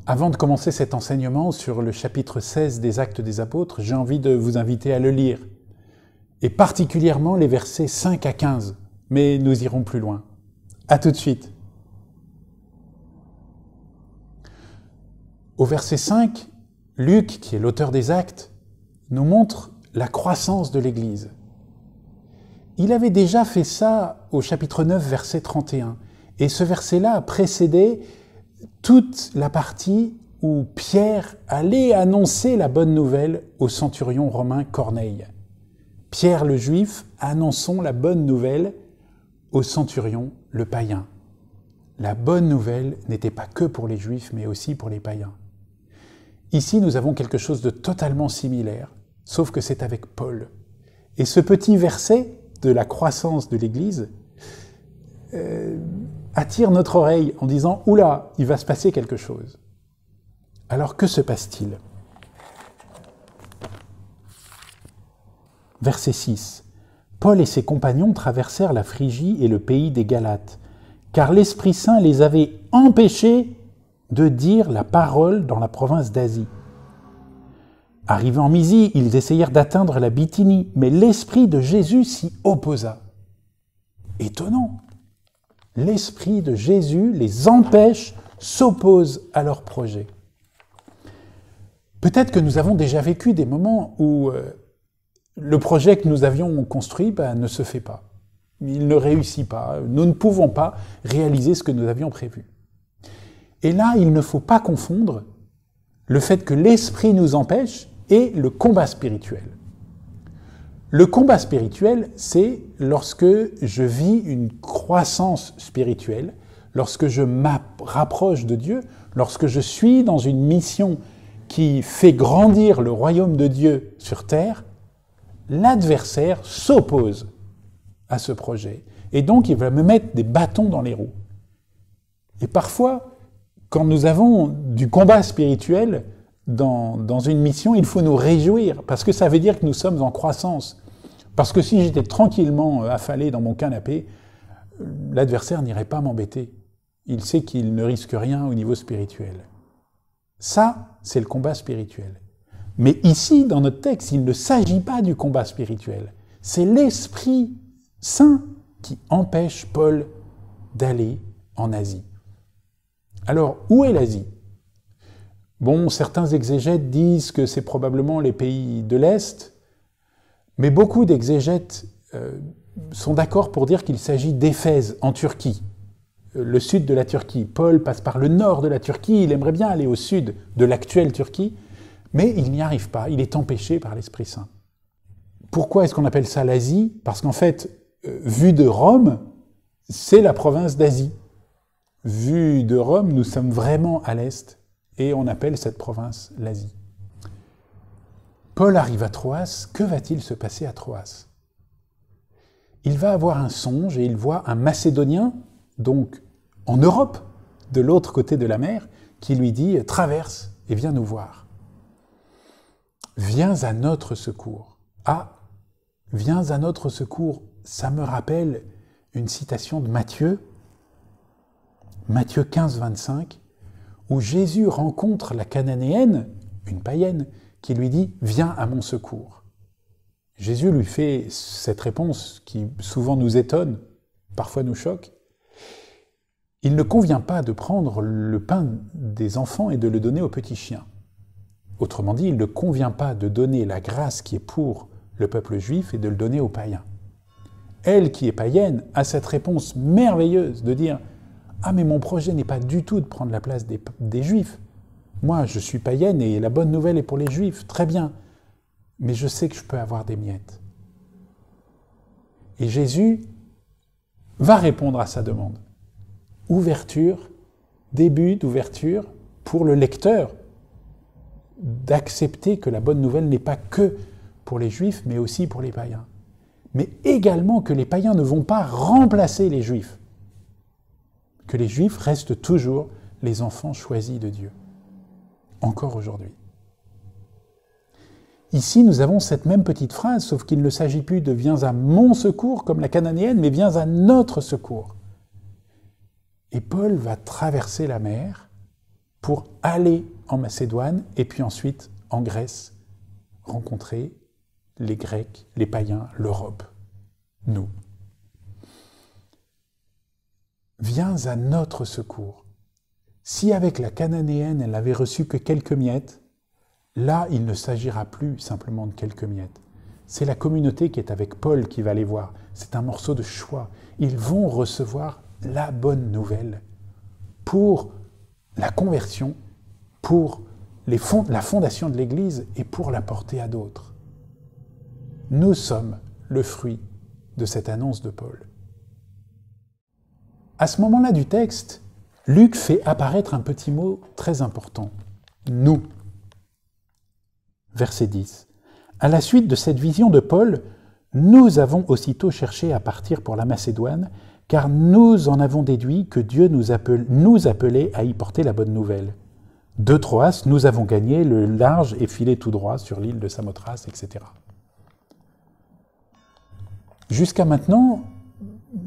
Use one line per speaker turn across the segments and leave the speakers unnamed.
Avant de commencer cet enseignement sur le chapitre 16 des Actes des Apôtres, j'ai envie de vous inviter à le lire, et particulièrement les versets 5 à 15, mais nous irons plus loin. À tout de suite. Au verset 5, Luc, qui est l'auteur des Actes, nous montre la croissance de l'Église. Il avait déjà fait ça au chapitre 9, verset 31, et ce verset-là a précédé toute la partie où Pierre allait annoncer la bonne nouvelle au centurion romain Corneille. Pierre le Juif, annonçons la bonne nouvelle au centurion le païen. La bonne nouvelle n'était pas que pour les Juifs, mais aussi pour les païens. Ici, nous avons quelque chose de totalement similaire, sauf que c'est avec Paul. Et ce petit verset de la croissance de l'Église attire notre oreille en disant « Oula, il va se passer quelque chose ». Alors que se passe-t-il ? Verset 6. Paul et ses compagnons traversèrent la Phrygie et le pays des Galates, car l'Esprit Saint les avait empêchés de dire la parole dans la province d'Asie. Arrivés en Mysie, ils essayèrent d'atteindre la Bithynie, mais l'Esprit de Jésus s'y opposa. Étonnant. L'Esprit de Jésus les empêche, s'oppose à leur projet. Peut-être que nous avons déjà vécu des moments où le projet que nous avions construit ne se fait pas. Il ne réussit pas. Nous ne pouvons pas réaliser ce que nous avions prévu. Et là, il ne faut pas confondre le fait que l'Esprit nous empêche et le combat spirituel. Le combat spirituel, c'est lorsque je vis une croissance spirituelle, lorsque je m'approche de Dieu, lorsque je suis dans une mission qui fait grandir le royaume de Dieu sur terre, l'adversaire s'oppose à ce projet. Et donc, il va me mettre des bâtons dans les roues. Et parfois, quand nous avons du combat spirituel dans une mission, il faut nous réjouir, parce que ça veut dire que nous sommes en croissance. Parce que si j'étais tranquillement affalé dans mon canapé, l'adversaire n'irait pas m'embêter. Il sait qu'il ne risque rien au niveau spirituel. Ça, c'est le combat spirituel. Mais ici, dans notre texte, il ne s'agit pas du combat spirituel. C'est l'Esprit Saint qui empêche Paul d'aller en Asie. Alors, où est l'Asie ? Bon, certains exégètes disent que c'est probablement les pays de l'Est, mais beaucoup d'exégètes sont d'accord pour dire qu'il s'agit d'Éphèse, en Turquie, le sud de la Turquie. Paul passe par le nord de la Turquie, il aimerait bien aller au sud de l'actuelle Turquie, mais il n'y arrive pas, il est empêché par l'Esprit Saint. Pourquoi est-ce qu'on appelle ça l'Asie ? Parce qu'en fait, vu de Rome, c'est la province d'Asie. Vu de Rome, nous sommes vraiment à l'est, et on appelle cette province l'Asie. Paul arrive à Troas, que va-t-il se passer à Troas ? Il va avoir un songe et il voit un Macédonien, donc en Europe, de l'autre côté de la mer, qui lui dit « Traverse et viens nous voir. Viens à notre secours. » Ah, viens à notre secours, ça me rappelle une citation de Matthieu 15, 25, où Jésus rencontre la Cananéenne, une païenne, qui lui dit « Viens à mon secours ». Jésus lui fait cette réponse qui souvent nous étonne, parfois nous choque. Il ne convient pas de prendre le pain des enfants et de le donner aux petits chiens. Autrement dit, il ne convient pas de donner la grâce qui est pour le peuple juif et de le donner aux païens. Elle, qui est païenne, a cette réponse merveilleuse de dire « Ah, mais mon projet n'est pas du tout de prendre la place des juifs. Moi, je suis païenne et la bonne nouvelle est pour les juifs, très bien. Mais je sais que je peux avoir des miettes. » Et Jésus va répondre à sa demande. Ouverture, début d'ouverture pour le lecteur, d'accepter que la bonne nouvelle n'est pas que pour les juifs, mais aussi pour les païens. Mais également que les païens ne vont pas remplacer les juifs. Que les juifs restent toujours les enfants choisis de Dieu. Encore aujourd'hui. Ici, nous avons cette même petite phrase, sauf qu'il ne s'agit plus de « viens à mon secours » comme la cananéenne, mais « viens à notre secours ». Et Paul va traverser la mer pour aller en Macédoine et puis ensuite en Grèce, rencontrer les Grecs, les païens, l'Europe, nous. Viens à notre secours. Si avec la Cananéenne, elle n'avait reçu que quelques miettes, là, il ne s'agira plus simplement de quelques miettes. C'est la communauté qui est avec Paul qui va les voir. C'est un morceau de choix. Ils vont recevoir la bonne nouvelle pour la conversion, pour la fondation de l'Église et pour la porter à d'autres. Nous sommes le fruit de cette annonce de Paul. À ce moment-là du texte, Luc fait apparaître un petit mot très important. Nous. Verset 10. À la suite de cette vision de Paul, nous avons aussitôt cherché à partir pour la Macédoine, car nous en avons déduit que Dieu nous appelait à y porter la bonne nouvelle. De Troas, nous avons gagné le large et filé tout droit sur l'île de Samothrace, etc. Jusqu'à maintenant,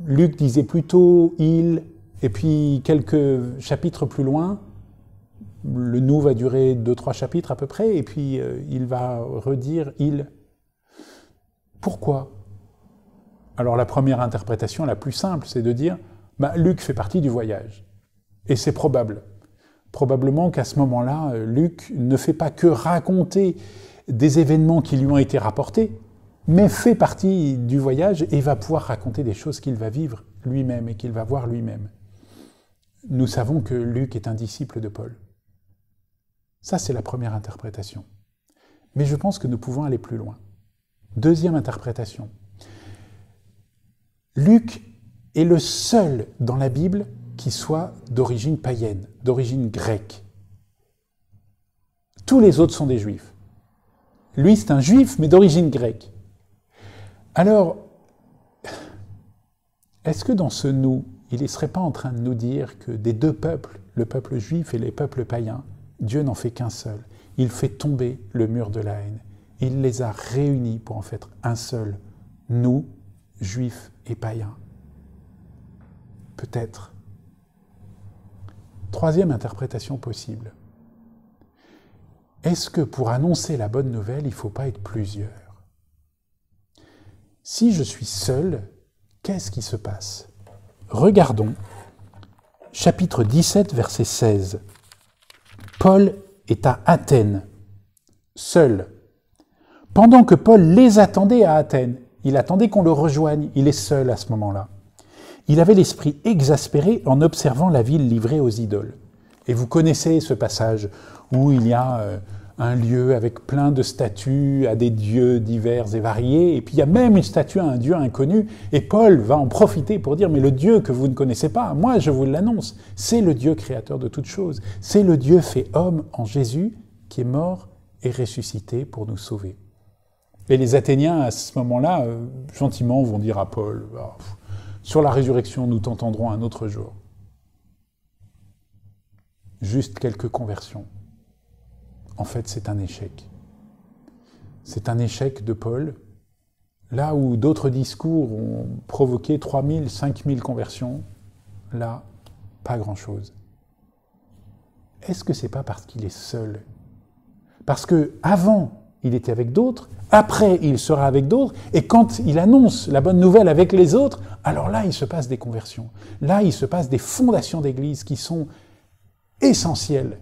Luc disait plutôt « il », et puis quelques chapitres plus loin, le « nous » va durer 2-3 chapitres à peu près, et puis il va redire « il ». Pourquoi ? Alors la première interprétation, la plus simple, c'est de dire Luc fait partie du voyage. Et c'est probable. Probablement qu'à ce moment-là, Luc ne fait pas que raconter des événements qui lui ont été rapportés, mais fait partie du voyage et va pouvoir raconter des choses qu'il va vivre lui-même et qu'il va voir lui-même. Nous savons que Luc est un disciple de Paul. Ça, c'est la première interprétation. Mais je pense que nous pouvons aller plus loin. Deuxième interprétation. Luc est le seul dans la Bible qui soit d'origine païenne, d'origine grecque. Tous les autres sont des juifs. Lui, c'est un juif, mais d'origine grecque. Alors, est-ce que dans ce « nous », il ne serait pas en train de nous dire que des deux peuples, le peuple juif et les peuples païens, Dieu n'en fait qu'un seul. Il fait tomber le mur de la haine. Il les a réunis pour en faire un seul. Nous, juifs et païens. Peut-être. Troisième interprétation possible. Est-ce que pour annoncer la bonne nouvelle, il ne faut pas être plusieurs ? Si je suis seul, qu'est-ce qui se passe ? Regardons, chapitre 17, verset 16. Paul est à Athènes, seul. Pendant que Paul les attendait à Athènes, il attendait qu'on le rejoigne, il est seul à ce moment-là. Il avait l'esprit exaspéré en observant la ville livrée aux idoles. Et vous connaissez ce passage où il y a un lieu avec plein de statues à des dieux divers et variés, et puis il y a même une statue à un dieu inconnu, et Paul va en profiter pour dire « Mais le Dieu que vous ne connaissez pas, moi je vous l'annonce, c'est le Dieu créateur de toutes choses, c'est le Dieu fait homme en Jésus qui est mort et ressuscité pour nous sauver. » Et les Athéniens, à ce moment-là, gentiment vont dire à Paul « Sur la résurrection, nous t'entendrons un autre jour. » Juste quelques conversions. En fait, c'est un échec. C'est un échec de Paul, là où d'autres discours ont provoqué 3000, 5000 conversions, là, pas grand-chose. Est-ce que c'est pas parce qu'il est seul ? Parce que avant, il était avec d'autres, après, il sera avec d'autres, et quand il annonce la bonne nouvelle avec les autres, alors là, il se passe des conversions. Là, il se passe des fondations d'église qui sont essentielles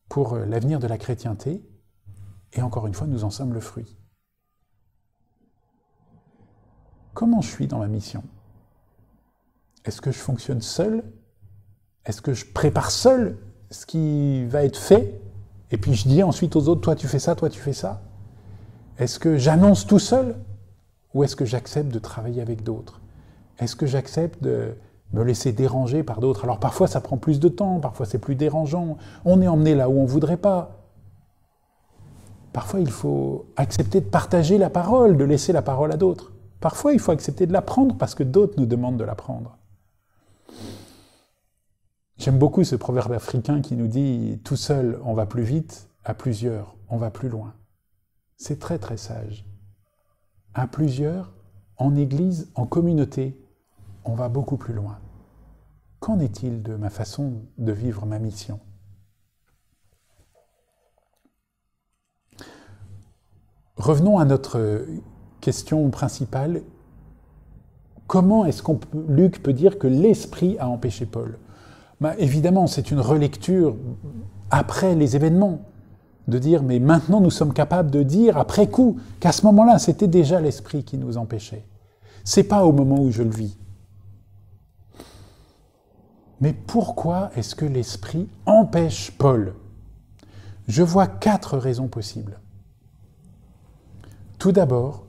pour l'avenir de la chrétienté, et encore une fois, nous en sommes le fruit. Comment je suis dans ma mission ? Est-ce que je fonctionne seul ? Est-ce que je prépare seul ce qui va être fait ? Et puis je dis ensuite aux autres, toi tu fais ça, toi tu fais ça ? Est-ce que j'annonce tout seul ? Ou est-ce que j'accepte de travailler avec d'autres ? Est-ce que j'accepte de me laisser déranger par d'autres ? Alors parfois ça prend plus de temps, parfois c'est plus dérangeant, on est emmené là où on ne voudrait pas. Parfois il faut accepter de partager la parole, de laisser la parole à d'autres. Parfois il faut accepter de la prendre parce que d'autres nous demandent de la prendre. J'aime beaucoup ce proverbe africain qui nous dit « Tout seul, on va plus vite, à plusieurs, on va plus loin ». C'est très très sage. À plusieurs, en église, en communauté, on va beaucoup plus loin. Qu'en est-il de ma façon de vivre ma mission ? Revenons à notre question principale. Comment est-ce que Luc peut dire que l'Esprit a empêché Paul? Évidemment, c'est une relecture après les événements, de dire, mais maintenant nous sommes capables de dire, après coup, qu'à ce moment-là, c'était déjà l'Esprit qui nous empêchait. C'est pas au moment où je le vis. Mais pourquoi est-ce que l'Esprit empêche Paul? Je vois 4 raisons possibles. Tout d'abord,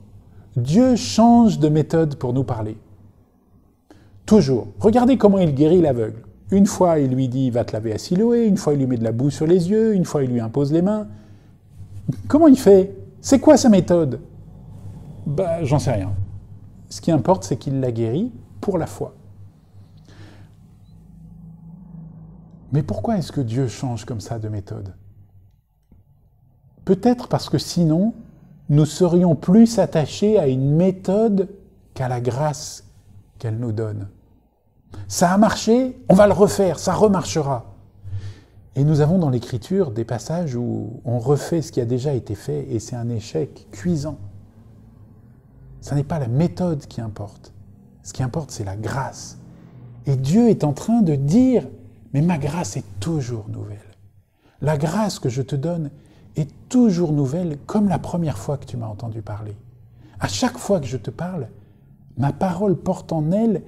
Dieu change de méthode pour nous parler. Toujours. Regardez comment il guérit l'aveugle. Une fois, il lui dit « va te laver à Siloé », une fois, il lui met de la boue sur les yeux, une fois, il lui impose les mains. Comment il fait? C'est quoi sa méthode? J'en sais rien. Ce qui importe, c'est qu'il l'a guéri pour la foi. Mais pourquoi est-ce que Dieu change comme ça de méthode? Peut-être parce que sinon, nous serions plus attachés à une méthode qu'à la grâce qu'elle nous donne. Ça a marché, on va le refaire, ça remarchera. Et nous avons dans l'Écriture des passages où on refait ce qui a déjà été fait et c'est un échec cuisant. Ce n'est pas la méthode qui importe. Ce qui importe, c'est la grâce. Et Dieu est en train de dire, mais ma grâce est toujours nouvelle. La grâce que je te donne est toujours nouvelle, comme la première fois que tu m'as entendu parler. À chaque fois que je te parle, ma parole porte en elle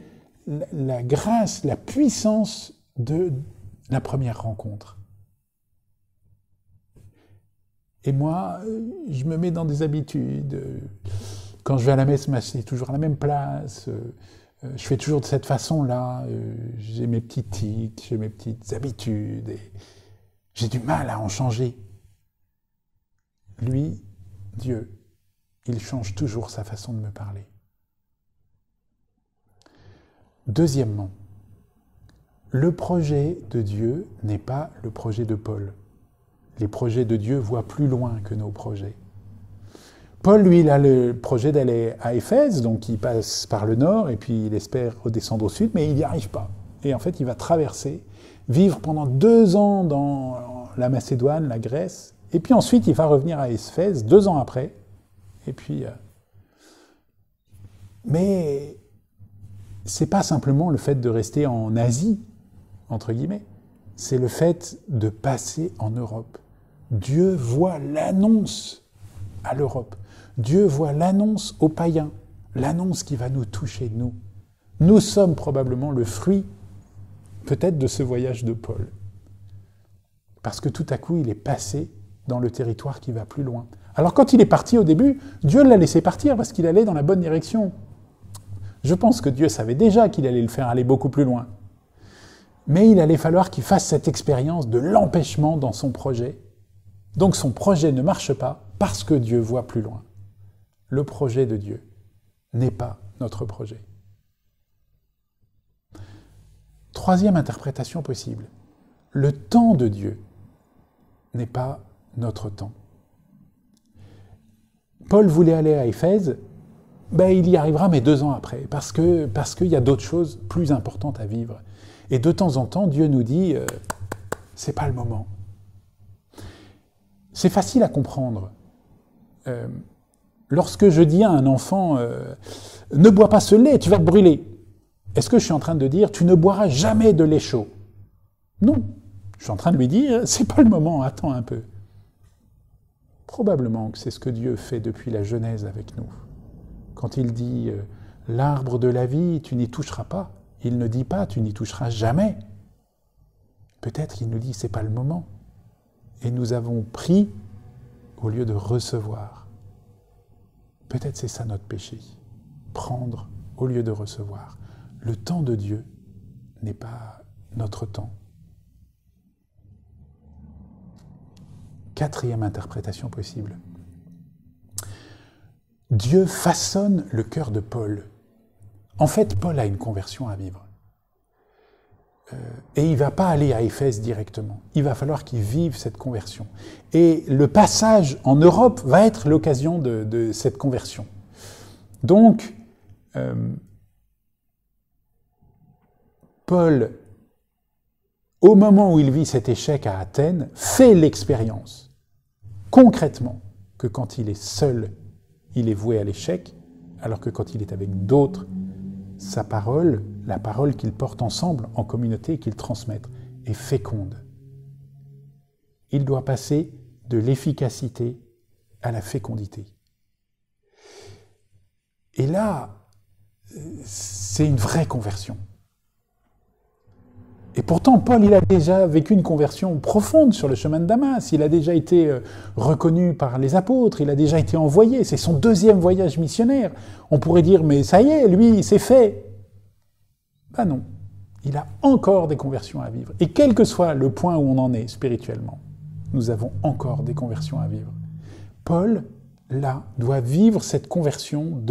la grâce, la puissance de la première rencontre. Et moi, je me mets dans des habitudes. Quand je vais à la messe, c'est toujours à la même place. Je fais toujours de cette façon-là. J'ai mes petits tics, j'ai mes petites habitudes. Et j'ai du mal à en changer. Lui, Dieu, il change toujours sa façon de me parler. Deuxièmement, le projet de Dieu n'est pas le projet de Paul. Les projets de Dieu voient plus loin que nos projets. Paul, lui, il a le projet d'aller à Éphèse, donc il passe par le nord et puis il espère redescendre au sud, mais il n'y arrive pas. Et en fait, il va traverser, vivre pendant 2 ans dans la Macédoine, la Grèce, et puis ensuite il va revenir à Éphèse 2 ans après. Et puis, mais c'est pas simplement le fait de rester en Asie, entre guillemets, c'est le fait de passer en Europe. Dieu voit l'annonce à l'Europe. Dieu voit l'annonce aux païens, l'annonce qui va nous toucher, nous. Nous sommes probablement le fruit, peut-être, de ce voyage de Paul. Parce que tout à coup, il est passé dans le territoire qui va plus loin. Alors quand il est parti au début, Dieu l'a laissé partir parce qu'il allait dans la bonne direction. Je pense que Dieu savait déjà qu'il allait le faire aller beaucoup plus loin. Mais il allait falloir qu'il fasse cette expérience de l'empêchement dans son projet. Donc son projet ne marche pas parce que Dieu voit plus loin. Le projet de Dieu n'est pas notre projet. Troisième interprétation possible. Le temps de Dieu n'est pas notre temps. Paul voulait aller à Éphèse, il y arrivera, mais 2 ans après, parce qu'il y a d'autres choses plus importantes à vivre. Et de temps en temps, Dieu nous dit c'est pas le moment. C'est facile à comprendre. Lorsque je dis à un enfant ne bois pas ce lait, tu vas te brûler. Est-ce que je suis en train de dire tu ne boiras jamais de lait chaud? Non. Je suis en train de lui dire c'est pas le moment, attends un peu. Probablement que c'est ce que Dieu fait depuis la Genèse avec nous. Quand il dit « l'arbre de la vie, tu n'y toucheras pas », il ne dit pas « tu n'y toucheras jamais ». Peut-être qu'il nous dit « c'est pas le moment ». Et nous avons pris au lieu de recevoir. Peut-être c'est ça notre péché. Prendre au lieu de recevoir. Le temps de Dieu n'est pas notre temps. 4e interprétation possible. Dieu façonne le cœur de Paul. En fait, Paul a une conversion à vivre. Et il ne va pas aller à Éphèse directement. Il va falloir qu'il vive cette conversion. Et le passage en Europe va être l'occasion de cette conversion. Donc, Paul, au moment où il vit cet échec à Athènes, fait l'expérience, concrètement, que quand il est seul, il est voué à l'échec, alors que quand il est avec d'autres, sa parole, la parole qu'ils portent ensemble en communauté et qu'ils transmettent, est féconde. Il doit passer de l'efficacité à la fécondité. Et là, c'est une vraie conversion. Et pourtant, Paul, il a déjà vécu une conversion profonde sur le chemin de Damas. Il a déjà été reconnu par les apôtres, il a déjà été envoyé. C'est son 2e voyage missionnaire. On pourrait dire, mais ça y est, lui, c'est fait. Ben non, il a encore des conversions à vivre. Et quel que soit le point où on en est spirituellement, nous avons encore des conversions à vivre. Paul, là, doit vivre cette conversion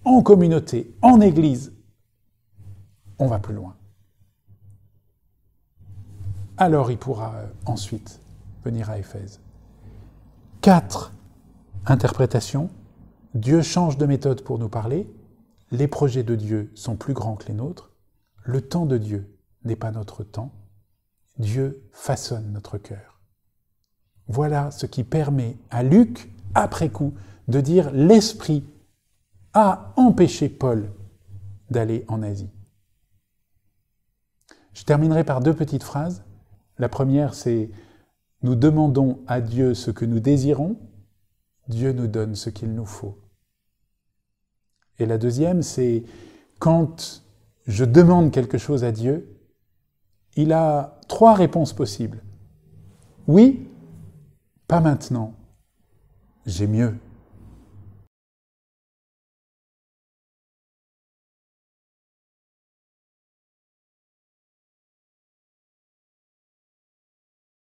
en communauté, en église. On va plus loin. Alors il pourra ensuite venir à Éphèse. 4 interprétations. Dieu change de méthode pour nous parler. Les projets de Dieu sont plus grands que les nôtres. Le temps de Dieu n'est pas notre temps. Dieu façonne notre cœur. Voilà ce qui permet à Luc, après coup, de dire « l'Esprit a empêché Paul d'aller en Asie ». Je terminerai par 2 petites phrases. La première, c'est « Nous demandons à Dieu ce que nous désirons, Dieu nous donne ce qu'il nous faut. » Et la deuxième, c'est « Quand je demande quelque chose à Dieu, il a 3 réponses possibles. Oui, pas maintenant, j'ai mieux.